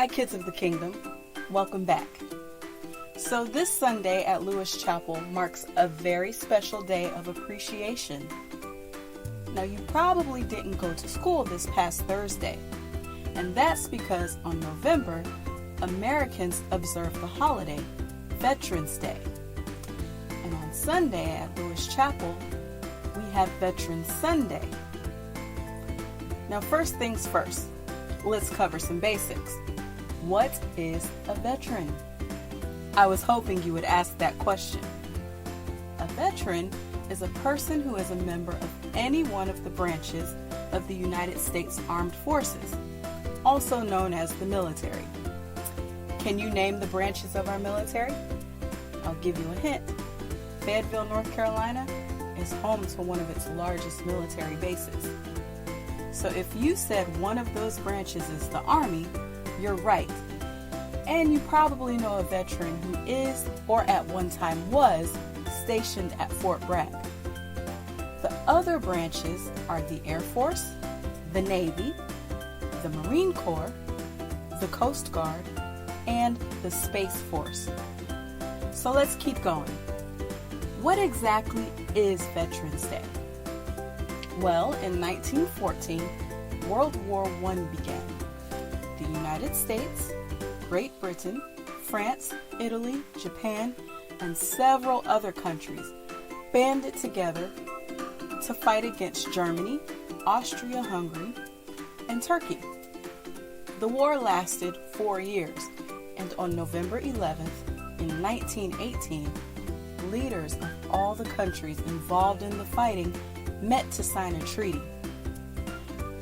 Hi kids of the kingdom, welcome back. So this Sunday at Lewis Chapel marks a very special day of appreciation. Now you probably didn't go to school this past Thursday, and that's because on November, Americans observe the holiday, Veterans Day. And on Sunday at Lewis Chapel, we have Veterans Sunday. Now first things first, let's cover some basics. What is a veteran? I was hoping you would ask that question. A veteran is a person who is a member of any one of the branches of the United States Armed Forces, also known as the military. Can you name the branches of our military? I'll give you a hint. Fayetteville, North Carolina is home to one of its largest military bases. So if you said one of those branches is the Army, you're right. And you probably know a veteran who is, or at one time was, stationed at Fort Bragg. The other branches are the Air Force, the Navy, the Marine Corps, the Coast Guard, and the Space Force. So let's keep going. What exactly is Veterans Day? Well, in 1914, World War I began. The United States, Great Britain, France, Italy, Japan, and several other countries banded together to fight against Germany, Austria-Hungary, and Turkey. The war lasted 4 years, and on November 11th, in 1918, leaders of all the countries involved in the fighting met to sign a treaty.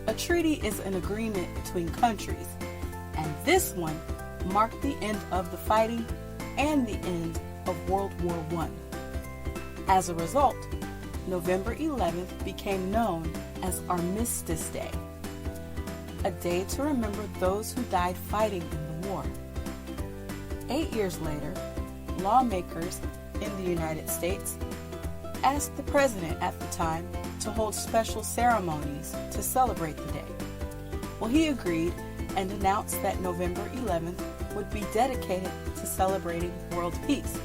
A treaty is an agreement between countries, and this one marked the end of the fighting and the end of World War I. As a result, November 11th became known as Armistice Day, a day to remember those who died fighting in the war. 8 years later, lawmakers in the United States asked the president at the time to hold special ceremonies to celebrate the day. Well, he agreed and announced that November 11th would be dedicated to celebrating world peace.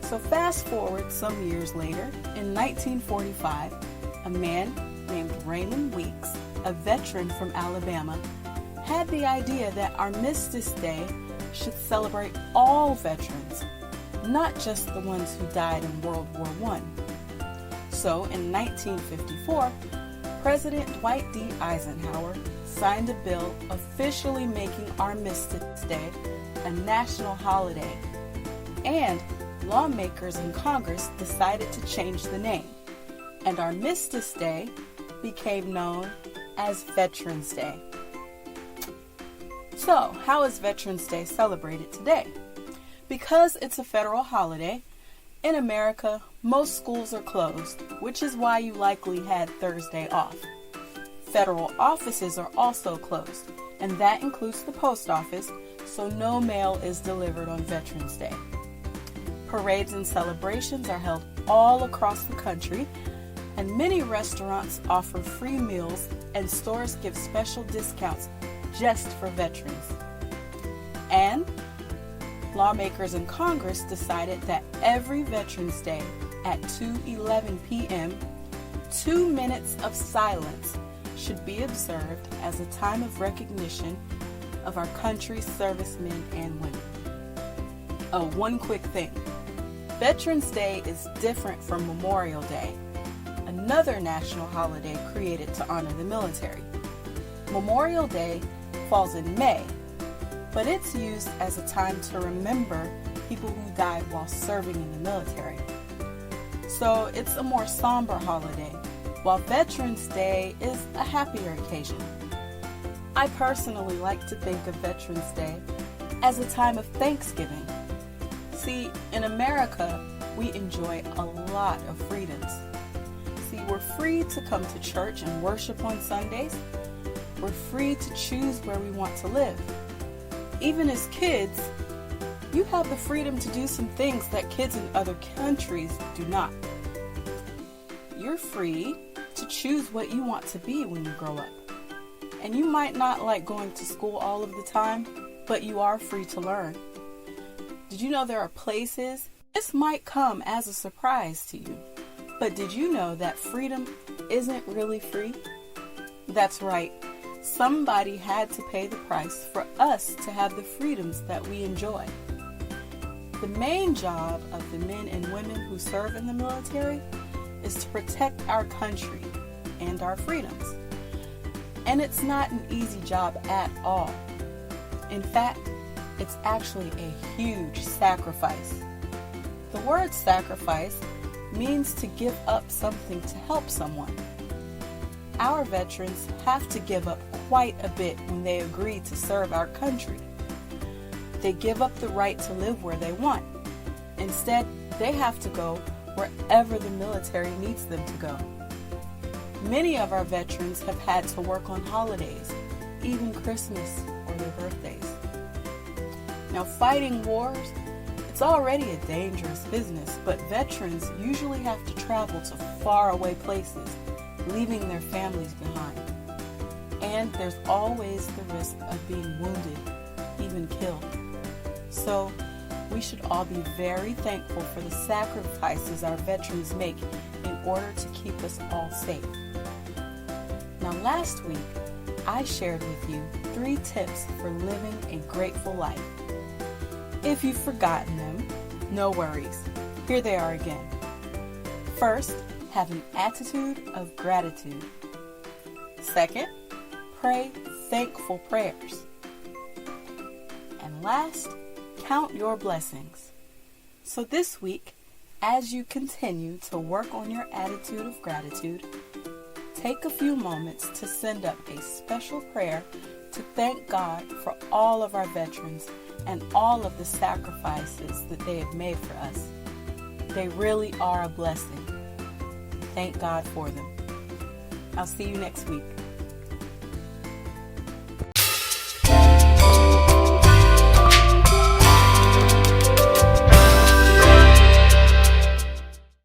So fast forward some years later, in 1945, a man named Raymond Weeks, a veteran from Alabama, had the idea that Armistice Day should celebrate all veterans, not just the ones who died in World War I. So in 1954, President Dwight D. Eisenhower signed a bill officially making Armistice Day a national holiday, and lawmakers in Congress decided to change the name, and Armistice Day became known as Veterans Day. So, how is Veterans Day celebrated today? Because it's a federal holiday, in America, most schools are closed, which is why you likely had Thursday off. Federal offices are also closed, and that includes the post office, so no mail is delivered on Veterans Day. Parades and celebrations are held all across the country, and many restaurants offer free meals, and stores give special discounts just for veterans. And lawmakers in Congress decided that every Veterans Day at 2:11 p.m., 2 minutes of silence should be observed as a time of recognition of our country's servicemen and women. Oh, one quick thing. Veterans Day is different from Memorial Day, another national holiday created to honor the military. Memorial Day falls in May, but it's used as a time to remember people who died while serving in the military. So it's a more somber holiday, while Veterans Day is a happier occasion. I personally like to think of Veterans Day as a time of Thanksgiving. See, in America, we enjoy a lot of freedoms. See, we're free to come to church and worship on Sundays. We're free to choose where we want to live. Even as kids, you have the freedom to do some things that kids in other countries do not. You're free to choose what you want to be when you grow up. And you might not like going to school all of the time, but you are free to learn. Did you know there are places? This might come as a surprise to you, but did you know that freedom isn't really free? That's right. Somebody had to pay the price for us to have the freedoms that we enjoy. The main job of the men and women who serve in the military is to protect our country and our freedoms. And it's not an easy job at all. In fact, it's actually a huge sacrifice. The word sacrifice means to give up something to help someone. Our veterans have to give up quite a bit when they agree to serve our country. They give up the right to live where they want. Instead, they have to go wherever the military needs them to go. Many of our veterans have had to work on holidays, even Christmas or their birthdays. Now, fighting wars, it's already a dangerous business, but veterans usually have to travel to faraway places, leaving their families behind. And there's always the risk of being wounded, even killed. So, we should all be very thankful for the sacrifices our veterans make in order to keep us all safe. Now, last week, I shared with you 3 tips for living a grateful life. If you've forgotten them, no worries. Here they are again. First, have an attitude of gratitude. Second, pray thankful prayers. And last, count your blessings. So this week, as you continue to work on your attitude of gratitude, take a few moments to send up a special prayer to thank God for all of our veterans and all of the sacrifices that they have made for us. They really are a blessing. Thank God for them. I'll see you next week.